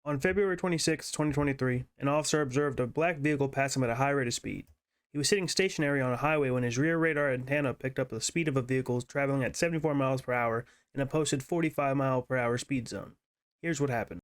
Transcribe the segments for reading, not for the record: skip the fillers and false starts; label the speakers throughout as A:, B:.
A: On February 26, 2023, an officer observed a black vehicle pass him at a high rate of speed. He was sitting stationary on a highway when his rear radar antenna picked up the speed of a vehicle traveling at 74 miles per hour in a posted 45 mile per hour speed zone. Here's what happened.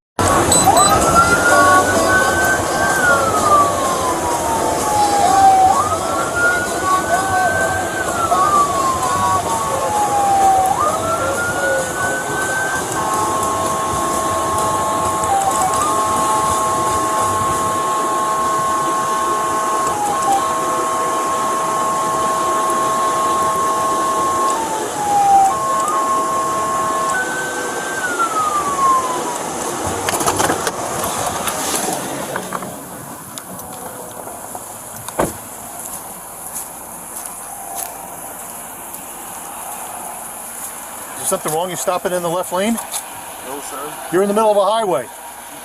B: Is something wrong? You stopping in the left lane?
C: No, sir.
B: You're in the middle of a highway.
C: You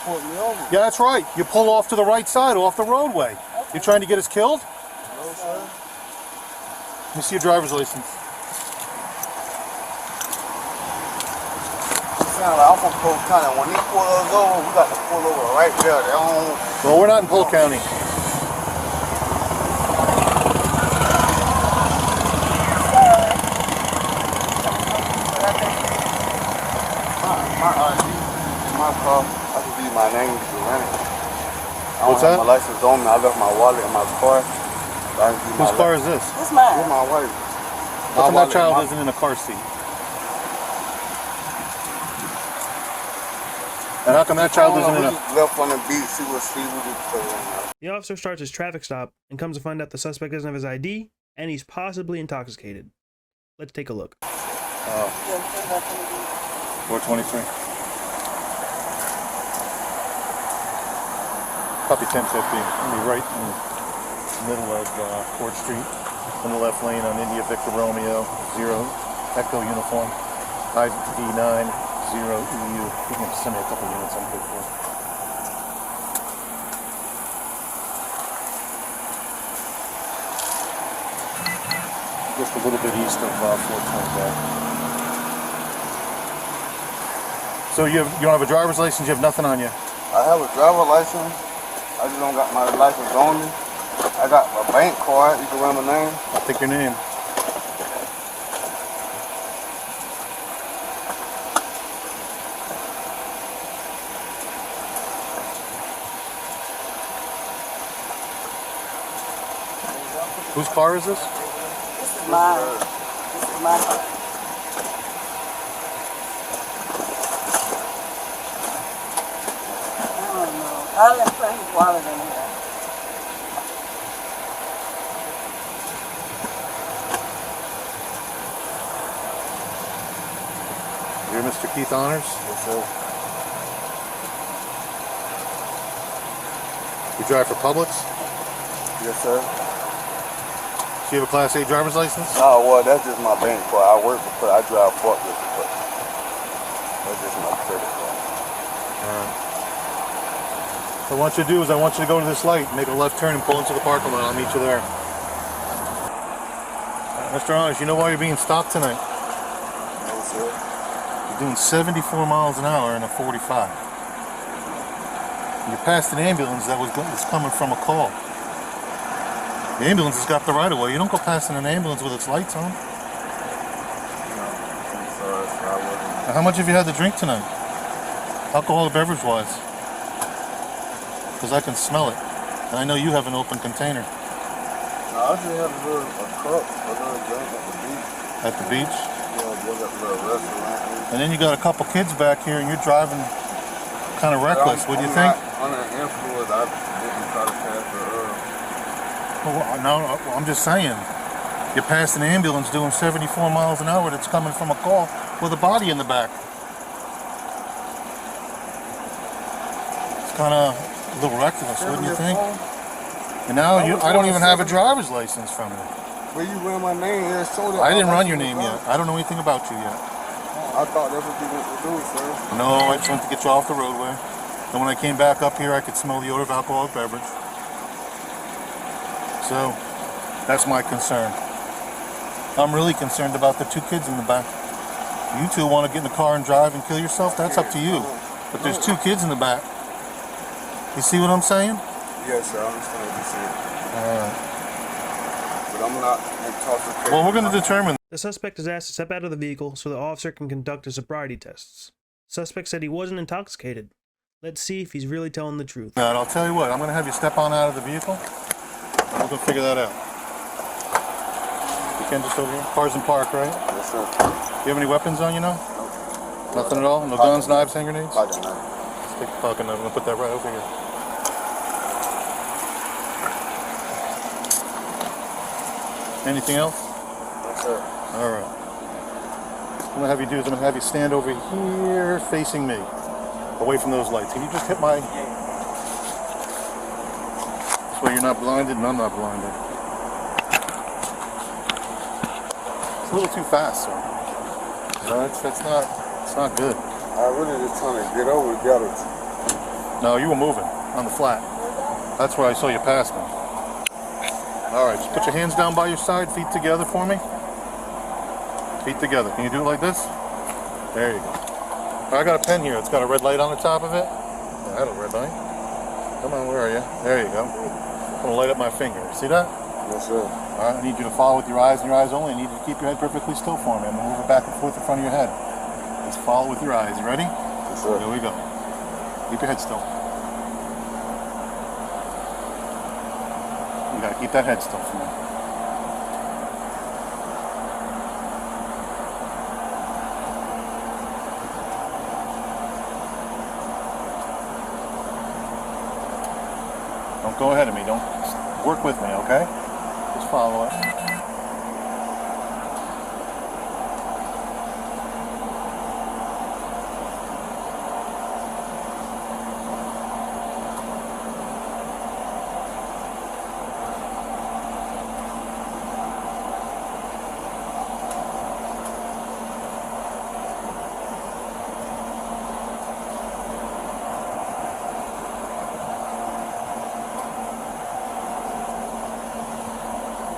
C: pulled me over.
B: Yeah, that's right. You pull off to the right side, off the roadway. Okay. You trying to get us killed?
C: No, sir.
B: Let me see your driver's license.
C: You sound like I'm from Polk County. When they pull us over, we got to pull over right there. They don't...
B: Well, we're not in Polk County.
C: My car, I can give you my name if you rent it. I don't
B: What's
C: have
B: that?
C: my license on me. I left my wallet in my car.
B: Whose car is this?
D: It's mine.
C: It's my wife.
B: How come that child isn't in a car seat? And how come that child isn't in a...
C: Left on the beach, see what Steve would do.
A: The officer starts his traffic stop and comes to find out the suspect doesn't have his ID and he's possibly intoxicated. Let's take a look.
B: 423. Copy 1050. I'll be right in the middle of Court Street, in the left lane on India Victor Romeo, 0 Echo uniform, ID 9, 0 EU. You can send me a couple units, I'm good for. Just a little bit east of 420. So you don't have a driver's license, you have nothing on you?
C: I have a driver's license. I just don't got my license on me. I got my bank card. You can run my name.
B: I'll take your name. Whose car is this?
D: This is mine. This is my car. I don't know. I left his wallet in here.
B: You're Mr. Keith Honors?
C: Yes, sir.
B: You drive for Publix?
C: Yes, sir.
B: Do you have a Class A driver's license?
C: No, well, that's just my bank card. I work for, I drive forklift, but that's just my credit card.
B: Alright. What I want you to do is I want you to go to this light, make a left turn and pull into the parking lot. I'll meet you there. Mr. Honors, you know why you're being stopped tonight?
C: No, sir.
B: You're doing 74 miles an hour in a 45. You passed an ambulance that was coming from a call. The ambulance has got the right of way. You don't go past an ambulance with its lights on.
C: No, I'm sorry, sir. I wasn't.
B: Now, how much have you had to drink tonight? Alcoholic beverage wise? Because I can smell it. And I know you have an open container.
C: No, I just have a cup, a little drink at the beach.
B: At the beach?
C: Yeah, just at the little restaurant.
B: And then you got a couple kids back here and you're driving kind of reckless. What do you think?
C: Under the influence, I didn't try to pass the
B: Well, no, I'm just saying. You passed an ambulance doing 74 miles an hour that's coming from a call with a body in the back. It's kind of a little reckless, wouldn't you think? And now I don't even have a driver's license from you.
C: Where you run my name here, so that
B: I didn't run your name yet. I don't know anything about you yet.
C: I thought that's what you went to do, sir.
B: No, I just went to get you off the roadway. And when I came back up here, I could smell the odor of alcoholic beverage. So, that's my concern. I'm really concerned about the two kids in the back. You two want to get in the car and drive and kill yourself? That's up to you. But there's two kids in the back. You see what I'm saying?
C: Yes, sir. I understand what you're saying.
B: Alright.
C: But I'm not intoxicated.
B: Well, we're going to determine.
A: The suspect is asked to step out of the vehicle so the officer can conduct his sobriety tests. Suspect said he wasn't intoxicated. Let's see if he's really telling the truth.
B: And I'll tell you what, I'm going to have you step on out of the vehicle. And we're going to figure that out. You can just over here. Cars in park, right?
C: Yes, sir.
B: You have any weapons on you now?
C: No.
B: Nothing at all? No guns, knives, hand grenades?
C: Pocket knife.
B: Let's take the pocket knife. I'm going to put that right over here. Anything else?
C: Yes, sir.
B: Alright. What I'm going to have you do is I'm going to have you stand over here facing me. Away from those lights. Can you just hit my... This way you're not blinded and I'm not blinded. It's a little too fast, sir. No, it's not good.
C: I really just trying to get over together.
B: No, you were moving on the flat. That's where I saw you pass me. Alright, just put your hands down by your side, feet together for me. Feet together. Can you do it like this? There you go. I got a pen here. It's got a red light on the top of it. I had a red light. Come on, where are you? There you go. I'm going to light up my finger. See that?
C: Yes, sir.
B: Alright, I need you to follow with your eyes and your eyes only. I need you to keep your head perfectly still for me. I'm going to move it back and forth in front of your head. Just follow with your eyes. You ready?
C: Yes, sir.
B: Here we go. Keep your head still. You got to keep that head still for me. Don't go ahead of me. Don't work with me, okay? Just follow it.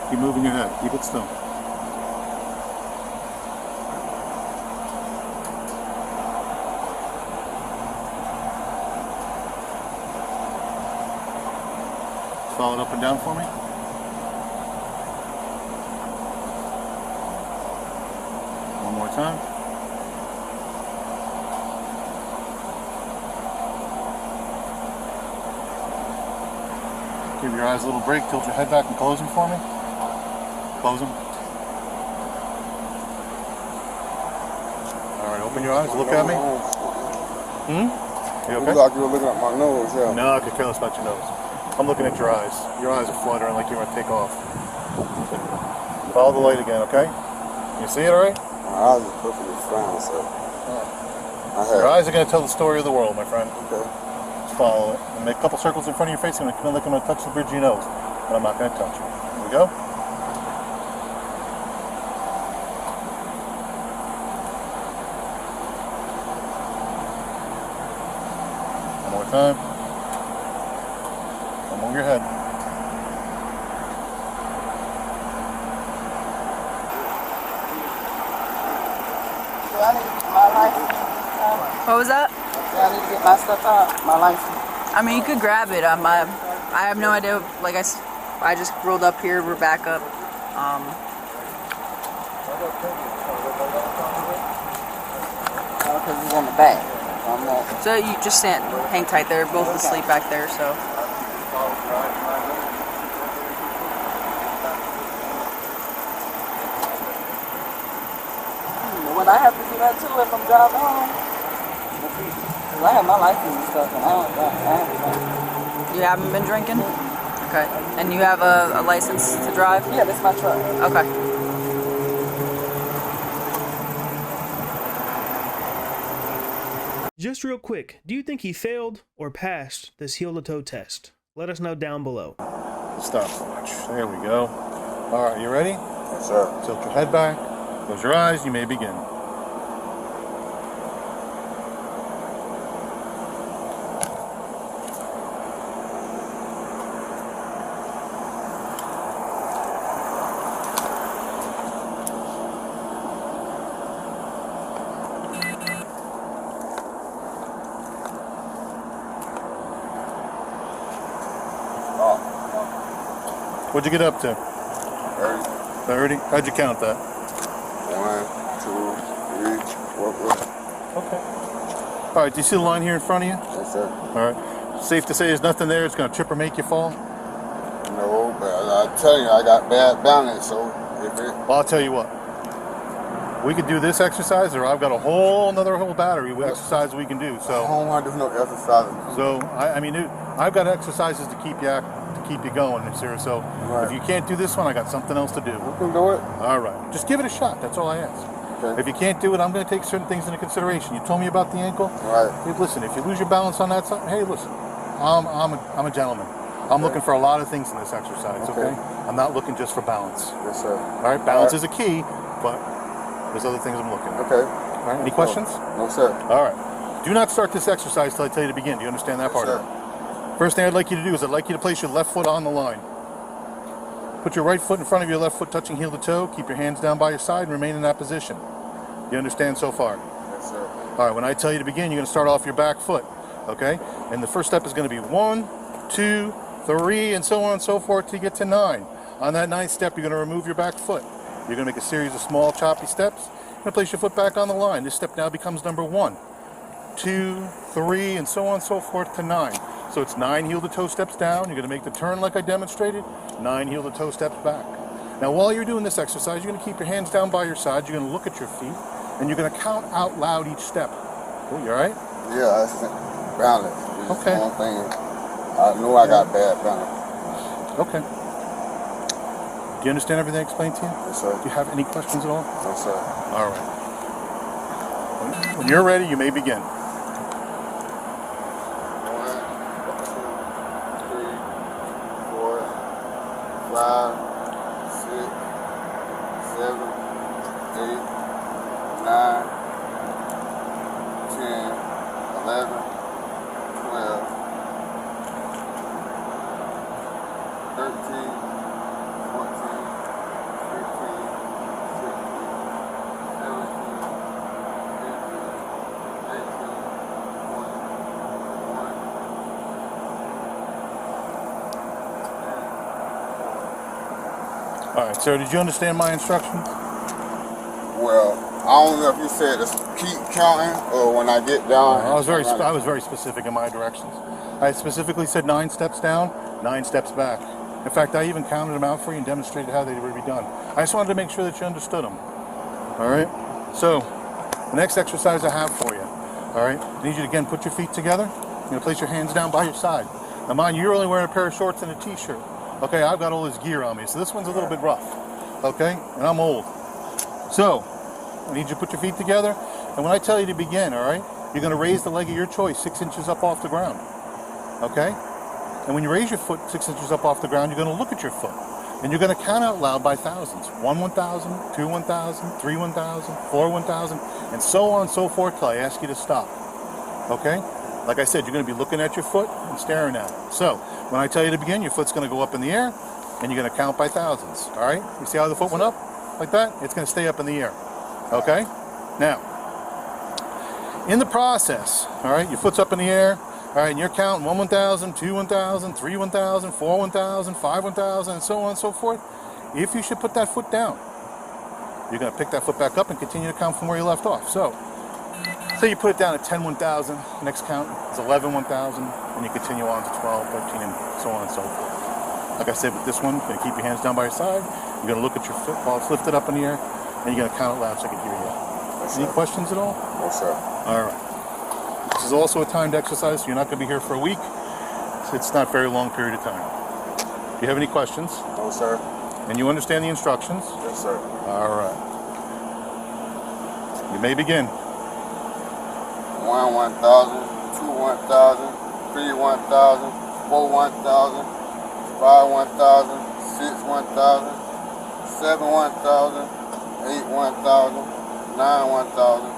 B: Keep moving your head. Keep it still. Follow it up and down for me. One more time. Give your eyes a little break. Tilt your head back and close them for me. Close them. Alright, open your eyes. Look at me. You
C: You
B: okay?
C: like you were looking at my nose, yeah.
B: No, I could care less about your nose. I'm looking at your eyes. Your eyes are fluttering like you want to take off. Follow the light again, okay? You see it alright?
C: My eyes are perfectly fine, sir.
B: Your eyes are going to tell the story of the world, my friend.
C: Okay.
B: Just follow it. And make a couple circles in front of your face. I'm going to touch the bridge of your nose. But I'm not going to touch you. Here we go. One more time. Don't move your head.
D: Do I need to get my license?
E: What was that?
D: Do I need to get my stuff out? My license.
E: I mean, you could grab it. I have no idea. Like I just rolled up here. We're back up.
D: Because it's on the back. I'm not.
E: So you just hang tight there. Both asleep back there. So
D: When I have to do that too if I'm driving home. Because I have my license and stuff and I haven't.
E: you haven't been drinking. Okay. And you have a license to drive.
D: Yeah, that's my truck.
E: Okay.
A: Just real quick, do you think he failed or passed this heel-to-toe test? Let us know down below.
B: Stopwatch. There we go. Alright, you ready?
C: Yes, sir.
B: Tilt your head back. Close your eyes. You may begin. What'd you get up to?
C: 30.
B: 30? How'd you count that?
C: 1, 2, 3, 4, 5.
B: Okay. All right, do you see the line here in front of you?
C: Yes, sir.
B: All right. Safe to say there's nothing there that's going to trip or make you fall?
C: No, but I tell you, I got bad balance, so if it...
B: Well, I'll tell you what. We could do this exercise, or I've got a whole battery with exercise we can do.
C: I
B: So,
C: don't want to do no exercises.
B: so I mean, I've got exercises to keep you going, sir. So,
C: Right.
B: if you can't do this one, I got something else to do.
C: You can do it.
B: All right, just give it a shot. That's all I ask.
C: Okay.
B: If you can't do it, I'm going to take certain things into consideration. You told me about the ankle.
C: Right.
B: Hey, listen, if you lose your balance on that side, hey, listen, I'm a gentleman. I'm looking for a lot of things in this exercise. Okay. I'm not looking just for balance.
C: Yes, sir.
B: All right, balance is a key, but there's other things I'm looking at.
C: Okay.
B: All right, any questions?
C: No, sir.
B: All right. Do not start this exercise till I tell you to begin. Do you understand that part
C: Yes,
B: of it? First thing I'd like you to do is I'd like you to place your left foot on the line. Put your right foot in front of your left foot, touching heel to toe. Keep your hands down by your side and remain in that position. You understand so far?
C: Yes, sir.
B: All right, when I tell you to begin, you're going to start off your back foot, okay? And the first step is going to be 1, 2, 3, and so on and so forth till you get to 9. On that 9th step, you're going to remove your back foot. You're going to make a series of small, choppy steps. You're going to place your foot back on the line. This step now becomes number 1, 2, 3, and so on and so forth to 9. So it's 9 heel-to-toe steps down. You're going to make the turn like I demonstrated. 9 heel-to-toe steps back. Now, while you're doing this exercise, you're going to keep your hands down by your sides. You're going to look at your feet, and you're going to count out loud each step. Cool, you all right?
C: Yeah, that's balance. It's
B: Okay.
C: one thing. I know I got bad balance.
B: Okay. Do you understand everything I explained to you?
C: Yes, sir.
B: Do you have any questions at all?
C: Yes, sir.
B: All right. When you're ready, you may begin.
C: 1, 2, 3, 4, 5, 6, 7, 8, 9, 10, 11, 12, 13, 14, 15, 16, 17, 18, 19,
B: All right, sir, did you understand my instructions?
C: Well, I don't know if you said to keep counting or when I get down.
B: I was very specific in my directions. I specifically said 9 steps down, 9 steps back. In fact, I even counted them out for you and demonstrated how they would be done. I just wanted to make sure that you understood them. All right? So, the next exercise I have for you, all right? I need you to, again, put your feet together. You're going to place your hands down by your side. Now, mind you, you're only wearing a pair of shorts and a t-shirt. Okay, I've got all this gear on me, so this one's a little bit rough. Okay? And I'm old. So, I need you to put your feet together, and when I tell you to begin, all right, you're going to raise the leg of your choice 6 inches up off the ground. Okay? And when you raise your foot 6 inches up off the ground, you're going to look at your foot. And you're going to count out loud by thousands. 1 1,000, 2 1,000, 3 1,000, 4 1,000, and so on and so forth till I ask you to stop. Okay? Like I said, you're going to be looking at your foot and staring at it. So, when I tell you to begin, your foot's going to go up in the air, and you're going to count by thousands. All right? You see how the foot went up? Like that? It's going to stay up in the air. Okay? Now, in the process, all right, your foot's up in the air, all right, and you're counting 1 1,000, 2 1,000, 3 1,000, 4 1,000, 5 1,000, and so on and so forth. If you should put that foot down, you're going to pick that foot back up and continue to count from where you left off. So, say you put it down at 10 1,000, next count is 11 1,000, and you continue on to 12, 13, and so on and so forth. Like I said, with this one, you're going to keep your hands down by your side. You're going to look at your foot while it's lifted up in the air, and you're going to count it loud so I can hear you. Any questions at all?
C: No, sir.
B: All right. This is also a timed exercise, so you're not going to be here for a week. So it's not a very long period of time. Do you have any questions?
C: No, sir.
B: And you understand the instructions?
C: Yes, sir.
B: All right. You may begin.
C: 1 1,000, 2 1,000, 3 1,000, 4 1,000, 5 1,000, 6 1,000, 7 1,000, 8 1,000, 9 1,000,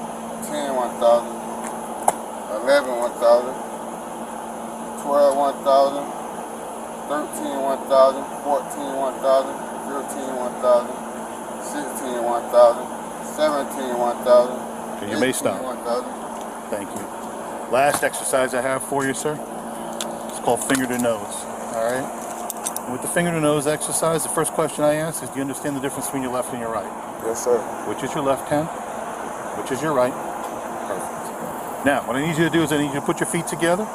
C: 10 1,000, 11 1,000, 12 1,000, 13 1,000, 14 1,000, 15 1,000, 16 1,000, 17 1,000.
B: Okay, you may stop.
C: 1,000.
B: Thank you. Last exercise I have for you, sir. It's called finger to nose. All right? With the finger to nose exercise, the first question I ask is, do you understand the difference between your left and your right?
C: Yes, sir.
B: Which is your left hand? Which is your right? Perfect. Now, what I need you to do is I need you to put your feet together.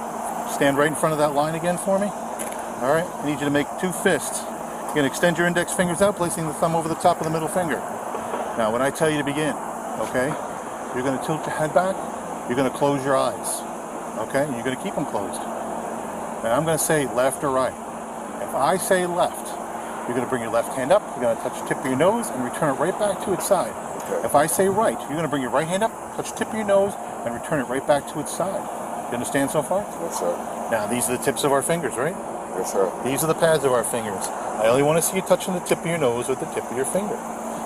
B: Stand right in front of that line again for me. All right? I need you to make 2 fists. You're going to extend your index fingers out, placing the thumb over the top of the middle finger. Now, when I tell you to begin, okay, you're going to tilt your head back. You're going to close your eyes. Okay? You're going to keep them closed. And I'm going to say left or right. If I say left, you're going to bring your left hand up, you're going to touch the tip of your nose and return it right back to its side.
C: Okay.
B: If I say right, you're going to bring your right hand up, touch the tip of your nose, and return it right back to its side. You understand so far?
C: Yes, sir.
B: Now, these are the tips of our fingers, right?
C: Yes, sir.
B: These are the pads of our fingers. I only want to see you touching the tip of your nose with the tip of your finger.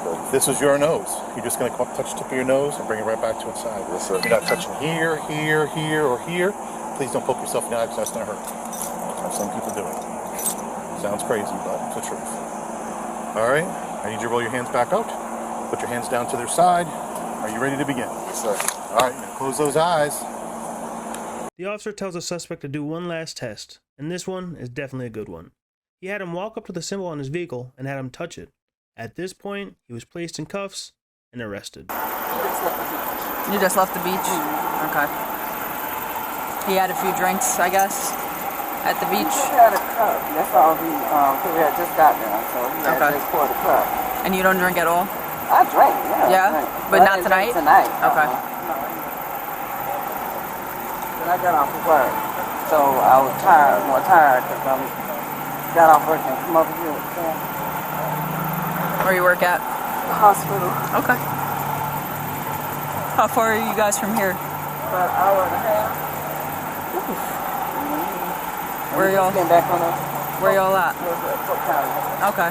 B: If this is your nose, you're just going to come up, touch the tip of your nose and bring it right back to its side.
C: Yes, sir.
B: You're not touching here, here, here, or here. Please don't poke yourself in the eye because that's going to hurt. Some people do it. Sounds crazy, but it's the truth. All right, I need you to roll your hands back out. Put your hands down to their side. Are you ready to begin?
C: Yes, sir.
B: All right, now close those eyes.
A: The officer tells the suspect to do one last test, and this one is definitely a good one. He had him walk up to the symbol on his vehicle and had him touch it. At this point, he was placed in cuffs and arrested.
E: You just left the beach? Okay. He had a few drinks, I guess, at the
D: He
E: beach.
D: just had a cup. That's all he, we had just got there, so he had
E: Okay.
D: just poured a cup.
E: And you don't drink at all?
D: I drank, yeah.
E: Yeah?
D: I drank.
E: But
D: I
E: not
D: didn't drink
E: tonight?
D: Tonight.
E: Okay.
D: Then I got off of work, so I was tired, more tired, because I got off work and come over here with the
E: Where you work at?
D: hospital
E: Okay. How far are you guys from here?
D: about an hour and a half.
E: Where y'all?
D: Came back on the
E: Where y'all at?
D: Cook County.
E: Okay.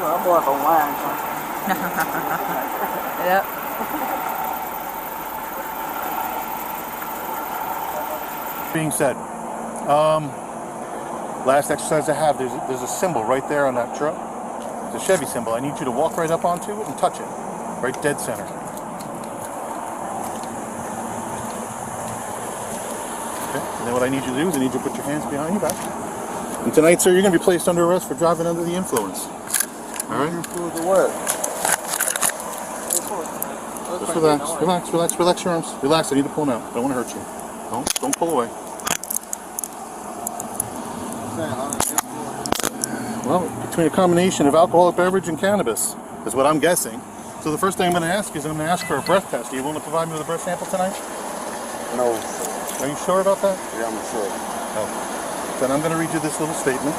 D: Well, I'm more of a wine junkie.
E: Yep.
B: Being said, last exercise I have, there's a symbol right there on that truck. It's a Chevy symbol. I need you to walk right up onto it and touch it. Right dead center. Okay. And then what I need you to do is I need you to put your hands behind your back. And tonight, sir, you're going to be placed under arrest for driving under the influence. All right?
C: Influence of what?
B: Just relax your arms. Relax, I need to pull them out. I don't want to hurt you. Don't pull away. Well, between a combination of alcoholic beverage and cannabis is what I'm guessing. So the first thing I'm going to ask is I'm going to ask for a breath test. Are you willing to provide me with a breath sample tonight?
C: No.
B: Are you sure about that?
C: Yeah, I'm sure.
B: No. Then I'm going to read you this little statement.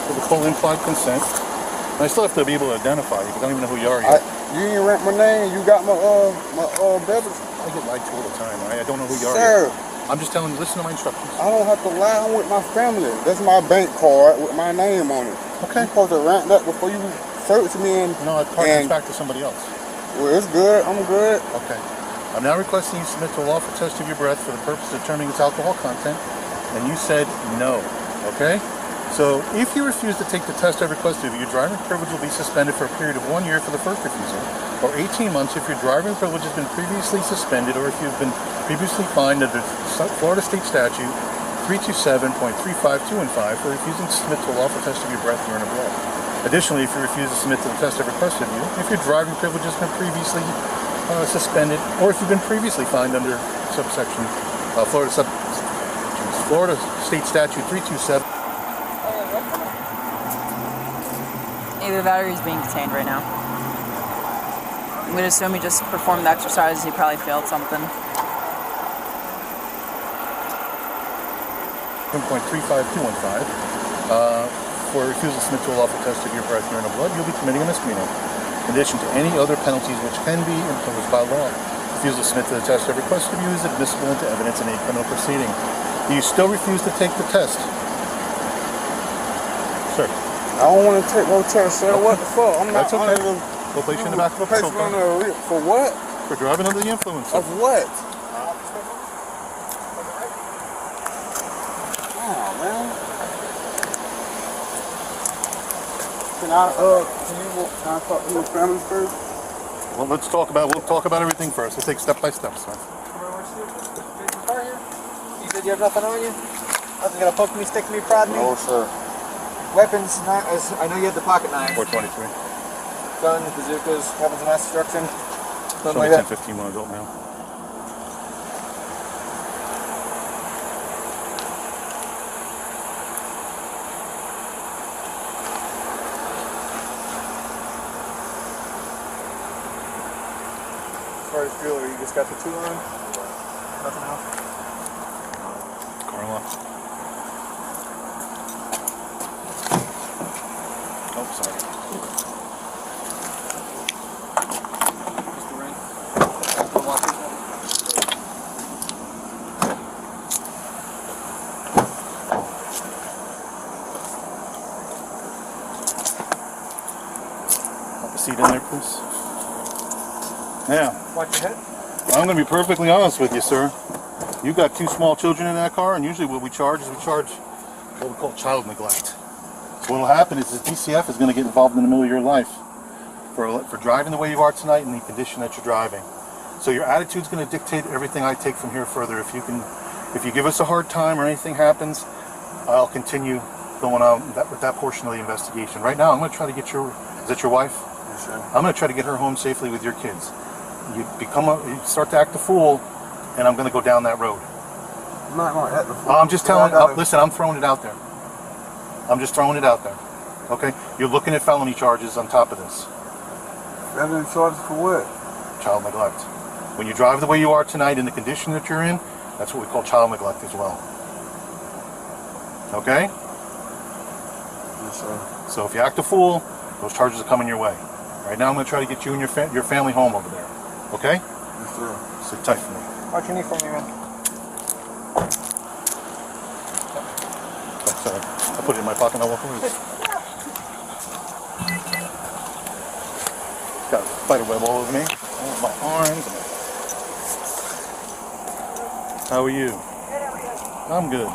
B: For the full implied consent. And I still have to be able to identify you because I don't even know who you are yet.
C: You ain't rent my name. You got my beverage.
B: I get lied to all the time. I don't know who you are
C: Sir,
B: yet. I'm just telling you, listen to my instructions.
C: I don't have to lie. I'm with my family. That's my bank card with my name on it.
B: Okay.
C: You supposed to rent that before you search me and.
B: No, I'd park this back to somebody else.
C: Well, it's good. I'm good.
B: Okay. I'm now requesting you submit to a lawful test of your breath for the purpose of determining its alcohol content, and you said no. Okay? So if you refuse to take the test I requested of you, your driving privilege will be suspended for a period of 1 year for the first refusal, or 18 months if your driving privilege has been previously suspended or if you've been previously fined under Florida State Statute 327.352 and 5 for refusing to submit to a lawful test of your breath, urine, or blood. Additionally, if you refuse to submit to the test I requested of you, if your driving privilege has been previously suspended, or if you've been previously fined under subsection Florida State Statute 327.
E: Either that or he's being detained right now. I'm gonna assume he just performed the exercise. He probably failed something.
B: 35215 for refusal to submit to a lawful test of your breath, urine, or blood, you'll be committing a misdemeanor. In addition to any other penalties which can be imposed by law. Refusal to submit to the test I requested of you is admissible into evidence in a criminal proceeding. Do you still refuse to take the test? Sir.
C: I don't want to take no test, sir.
B: Okay.
C: What the fuck? I'm not
B: That's okay.
C: under the.
B: We'll place you in the back of a
C: Place
B: patrol
C: me on
B: car.
C: the for what?
B: For driving under the influence.
C: Of what? Oh man. can I talk to my family first?
B: Well, we'll talk about everything first. We'll take step by step, sir.
F: You said you have nothing on you? Nothing gonna poke me, stick me, prod me?
C: No, sir.
F: Weapons, I know you had the pocket knife.
B: 423.
F: Gun, bazookas, weapons of mass destruction.
B: Show
F: Something
B: me
F: like that.
B: 1015 when adult male.
F: As far as jewelry, you just got the two on? Nothing else?
B: Car lock. Oh, sorry.
F: Just the ring? The watches?
B: Pop a seat in there, please. Now,
F: Watch your head.
B: I'm going to be perfectly honest with you, sir. You've got two small children in that car, and usually what we charge is what we call child neglect. So what will happen is the DCF is going to get involved in the middle of your life for driving the way you are tonight and the condition that you're driving. So your attitude's going to dictate everything I take from here further. If you give us a hard time or anything happens, I'll continue going on with that portion of the investigation. Right now, I'm going to try to get is that your wife?
C: Yes, sir.
B: I'm going to try to get her home safely with your kids. You start to act a fool, and I'm going to go down that road.
C: I'm not going to act the fool.
B: I'm just telling. Listen, I'm throwing it out there. I'm just throwing it out there. Okay, you're looking at felony charges on top of this.
C: Felony charges for what?
B: Child neglect. When you drive the way you are tonight in the condition that you're in, that's what we call child neglect as well. Okay?
C: Yes, sir.
B: So if you act a fool, those charges are coming your way. Right now, I'm going to try to get you and your family home over there. Okay?
C: Yes, sir.
B: Sit tight for me.
F: Watch your knee for me, man.
B: Oh, sorry. I put it in my pocket and I walk away. Got a spider web all over me. Oh, my arms. How are you? I'm good.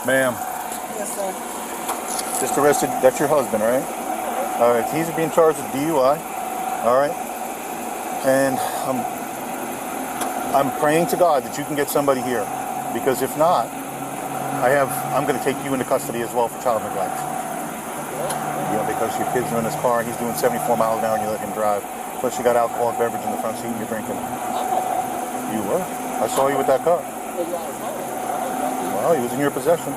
B: Ma'am,
D: Yes, sir.
B: just arrested. That's your husband, right? All right. He's being charged with DUI. All right. And I'm praying to God that you can get somebody here, because if not, I'm going to take you into custody as well for child neglect. You know, because your kids are in this car and he's doing 74 miles an hour and you let him drive. Plus you got alcoholic beverage in the front seat and you're drinking. You were. I saw you with that car. Well, he was in your possession.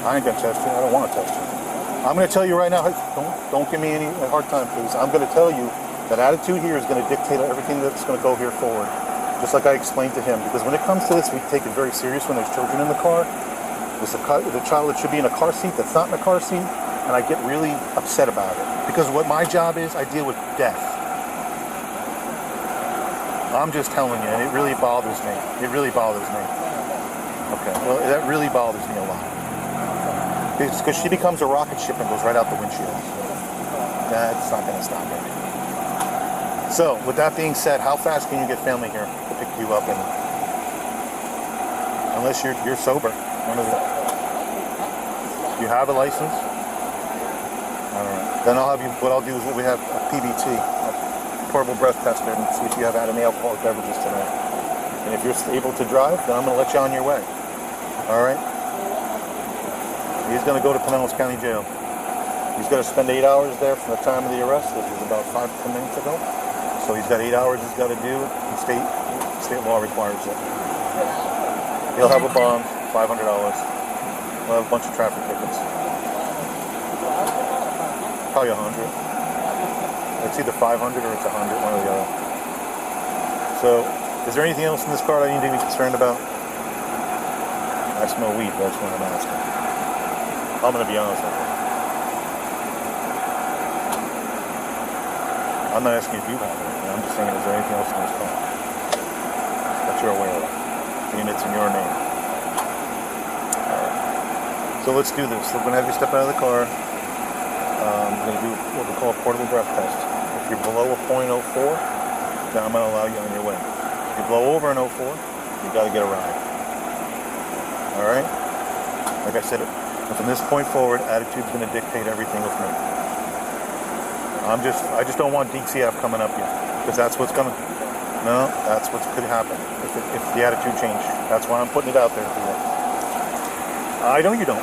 B: I ain't gonna test you. I don't want to test you. I'm gonna tell you right now. Don't give me any hard time, please. I'm gonna tell you that attitude here is gonna dictate everything that's gonna go here forward. Just like I explained to him. Because when it comes to this, we take it very serious when there's children in the car. There's the child that should be in a car seat that's not in a car seat, and I get really upset about it. Because what my job is, I deal with death. I'm just telling you, and it really bothers me. It really bothers me. Okay, well, that really bothers me a lot. It's because she becomes a rocket ship and goes right out the windshield. That's not going to stop her. So, with that being said, how fast can you get family here to pick you up? And unless you're sober, one of the. You have a license? All right. Then I'll have you. What I'll do is we have a PBT, a portable breath tester, and see if you have had any alcoholic beverages tonight. And if you're able to drive, then I'm going to let you on your way. All right. He's going to go to Pinellas County Jail. He's going to spend 8 hours there from the time of the arrest, which was about 5 to 10 minutes ago. So he's got 8 hours he's got to do, and state law requires it. He'll have a bond, $500. We'll have a bunch of traffic tickets. Probably 100. It's either 500 or it's 100, one or the other. So, is there anything else in this car that I need to be concerned about? I smell weed, that's what I'm asking. I'm going to be honest with you. I'm not asking if you have it. I'm just saying, is there anything else in this car that you're aware of? And it's in your name. Alright. So let's do this. We're going to have you step out of the car. We're going to do what we call a portable breath test. If you're below a .04, then I'm going to allow you on your way. If you blow over an 04, you got to get a ride. All right? Like I said, from this point forward, attitude's going to dictate everything with me. I just don't want DCF coming up yet, because that's what's going to. No, that's what could happen if the attitude change. That's why I'm putting it out there for you. I know you don't,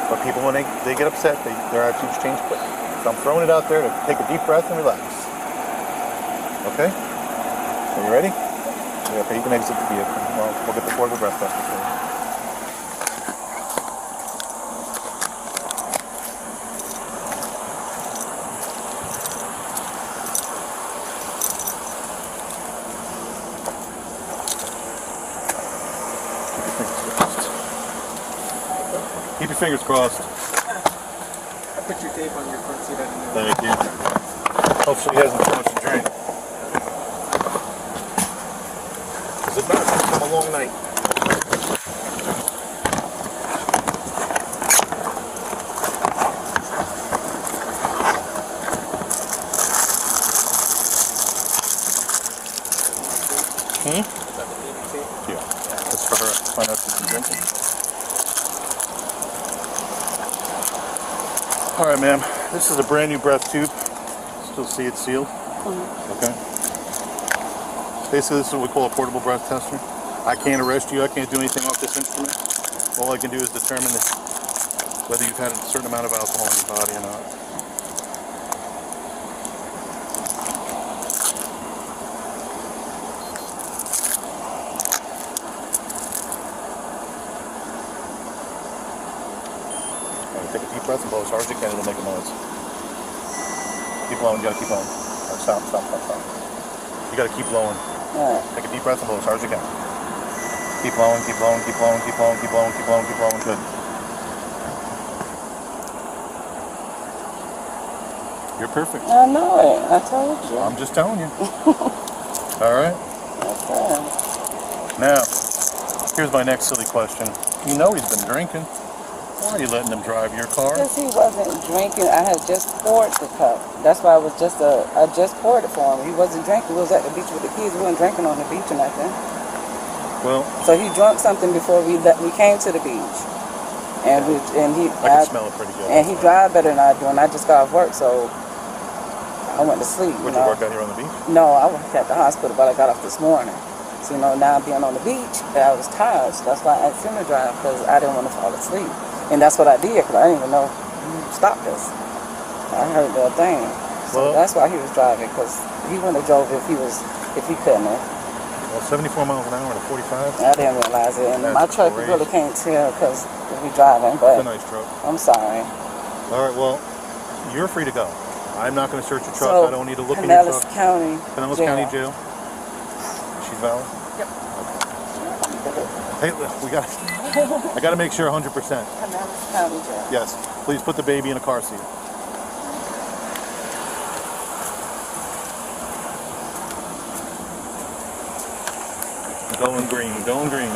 B: but people when they get upset, their attitudes change quick. So I'm throwing it out there to take a deep breath and relax. Okay? Are you ready? Yeah, okay, you can exit the vehicle. Well, we'll get the portable breath test before. Keep your fingers crossed.
F: I put your tape on your front seat. I didn't know.
B: Thank you. Hopefully he hasn't too much to drink. Because if not, it's going to become a long night. Yeah. That's for her. Find out if she's been drinking. All right, ma'am. This is a brand new breath tube. Still see it sealed. Okay. Basically, this is what we call a portable breath tester. I can't arrest you. I can't do anything off this instrument. All I can do is determine whether you've had a certain amount of alcohol in your body or not. Take a deep breath and blow as hard as you can. It'll make a noise. Keep blowing. You gotta keep blowing. Right, stop. You gotta keep blowing.
D: Right.
B: Take a deep breath and blow as hard as you can. Keep blowing. Keep blowing. Keep blowing. Keep blowing. Keep blowing. Keep blowing. Keep blowing. Good. You're perfect.
D: I know it. I told you.
B: I'm just telling you. All right.
D: Okay.
B: Now, here's my next silly question. You know he's been drinking. Why are you letting him drive your car?
D: Because he wasn't drinking. I had just poured the cup. That's why I just poured it for him. He wasn't drinking. We was at the beach with the kids. We wasn't drinking on the beach or nothing.
B: Well,
D: So he drank something before we came to the beach. And
B: I can smell it pretty good.
D: And he drive better than I do. And I just got off work, so I went to sleep.
B: Would you work out here on the beach?
D: No, I was at the hospital, but I got off this morning. So, now being on the beach, I was tired. So that's why I asked him to drive, because I didn't want to fall asleep. And that's what I did, because I didn't even know you stopped us. I heard the thing. So that's why he was driving, because he wouldn't have drove if he couldn't have.
B: Well, 74 miles an hour to 45.
D: I didn't realize it. And
B: That's
D: my truck, you
B: crazy.
D: really can't tell because we driving, but
B: It's a nice truck.
D: I'm sorry.
B: All right, well, you're free to go. I'm not going to search your truck.
D: So,
B: I don't need to look in your
D: Pinellas
B: truck.
D: County
B: Pinellas
D: Jail.
B: County Jail. She's valid?
D: Yep.
B: Hey, I got to make sure 100%.
D: Pinellas County Jail.
B: Yes. Please put the baby in a car seat. Going green, going green.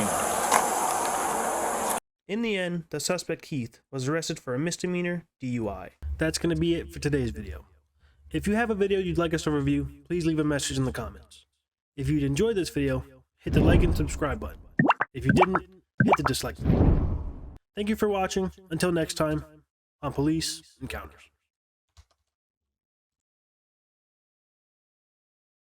A: In the end, the suspect Keith was arrested for a misdemeanor DUI. That's going to be it for today's video. If you have a video you'd like us to review, please leave a message in the comments. If you'd enjoyed this video, hit the like and subscribe button. If you didn't, hit the dislike button. Thank you for watching. Until next time, on Police Encounters.